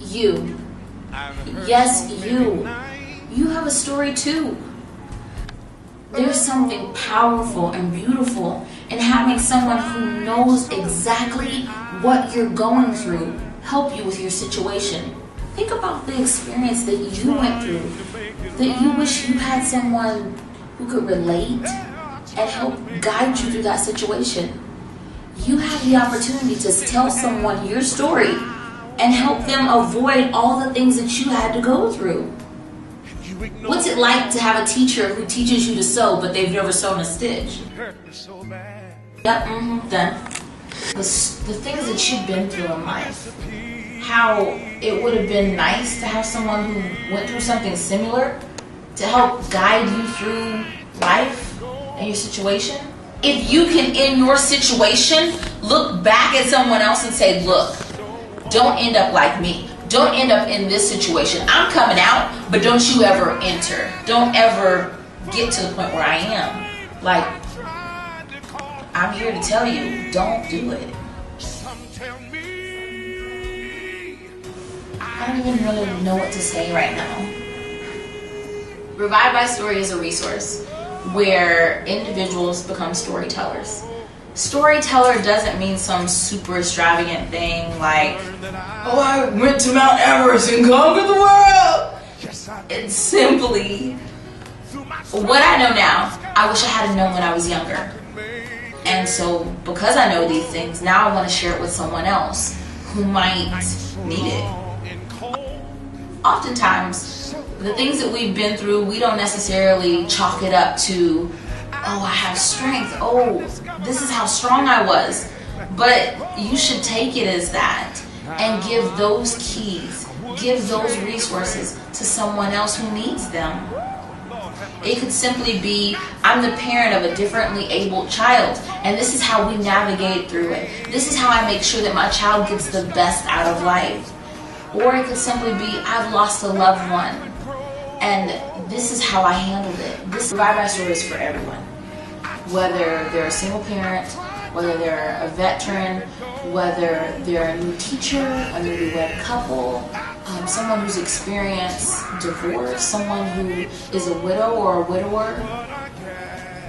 You. Yes, you. You have a story too. There's something powerful and beautiful in having someone who knows exactly what you're going through help you with your situation. Think about the experience that you went through, that you wish you had someone who could relate and help guide you through that situation. You have the opportunity to tell someone your story and help them avoid all the things that you had to go through. What's it like to have a teacher who teaches you to sew, but they've never sewn a stitch? Yep, done. The things that you've been through in life, how it would have been nice to have someone who went through something similar to help guide you through life and your situation. If you can, in your situation, look back at someone else and say, look, don't end up like me. Don't end up in this situation. I'm coming out, but don't you ever enter. Don't ever get to the point where I am. Like, I'm here to tell you, don't do it. I don't even really know what to say right now. Revive by Story is a resource where individuals become storytellers. Storyteller doesn't mean some super extravagant thing like, oh, I went to Mount Everest and conquered the world. It's simply what I know now. I wish I had known when I was younger. And so because I know these things, now I want to share it with someone else who might need it. Oftentimes, the things that we've been through, we don't necessarily chalk it up to, oh, I have strength. Oh, this is how strong I was. But you should take it as that and give those keys, give those resources to someone else who needs them. It could simply be, I'm the parent of a differently abled child, and this is how we navigate through it. This is how I make sure that my child gets the best out of life. Or it could simply be, I've lost a loved one, and this is how I handled it. This Revive by Story is for everyone. Whether they're a single parent, whether they're a veteran, whether they're a new teacher, a newlywed couple, someone who's experienced divorce, someone who is a widow or a widower,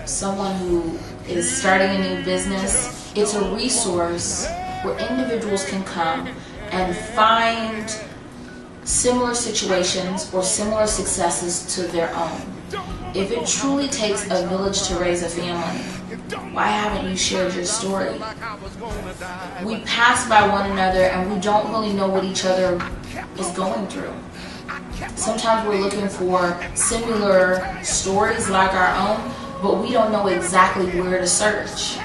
someone who is starting a new business. It's a resource where individuals can come and find similar situations or similar successes to their own. If it truly takes a village to raise a family, why haven't you shared your story? We pass by one another and we don't really know what each other is going through. Sometimes we're looking for similar stories like our own, but we don't know exactly where to search.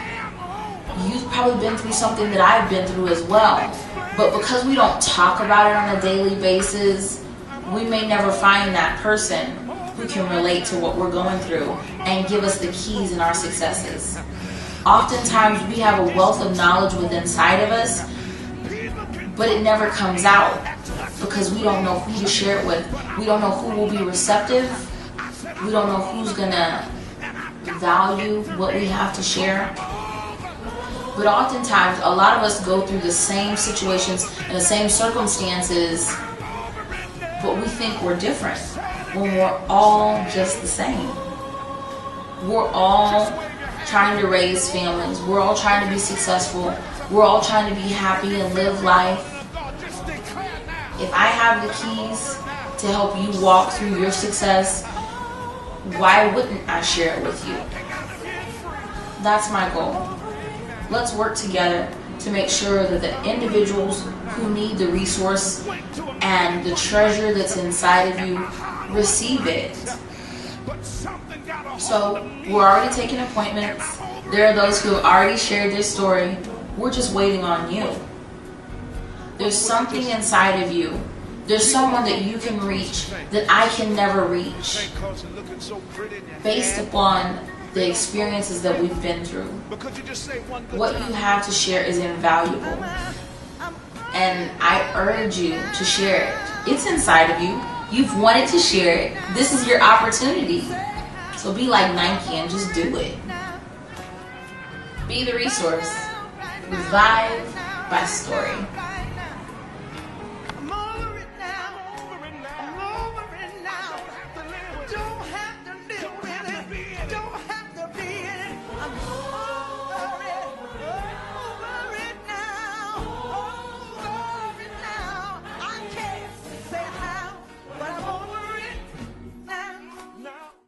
You've probably been through something that I've been through as well, but because we don't talk about it on a daily basis, we may never find that person who can relate to what we're going through and give us the keys in our successes. Oftentimes we have a wealth of knowledge within inside of us, but it never comes out because we don't know who to share it with. We don't know who will be receptive. We don't know who's gonna value what we have to share. But oftentimes, a lot of us go through the same situations and the same circumstances, but we think we're different when we're all just the same. We're all trying to raise families. We're all trying to be successful. We're all trying to be happy and live life. If I have the keys to help you walk through your success, why wouldn't I share it with you? That's my goal. Let's work together to make sure that the individuals who need the resource and the treasure that's inside of you receive it. So we're already taking appointments. There are those who have already shared their story. We're just waiting on you. There's something inside of you. There's someone that you can reach that I can never reach based upon the experiences that we've been through. What you have to share is invaluable. And I urge you to share it. It's inside of you. You've wanted to share it. This is your opportunity. So be like Nike and just do it. Be the resource. Revive by Story.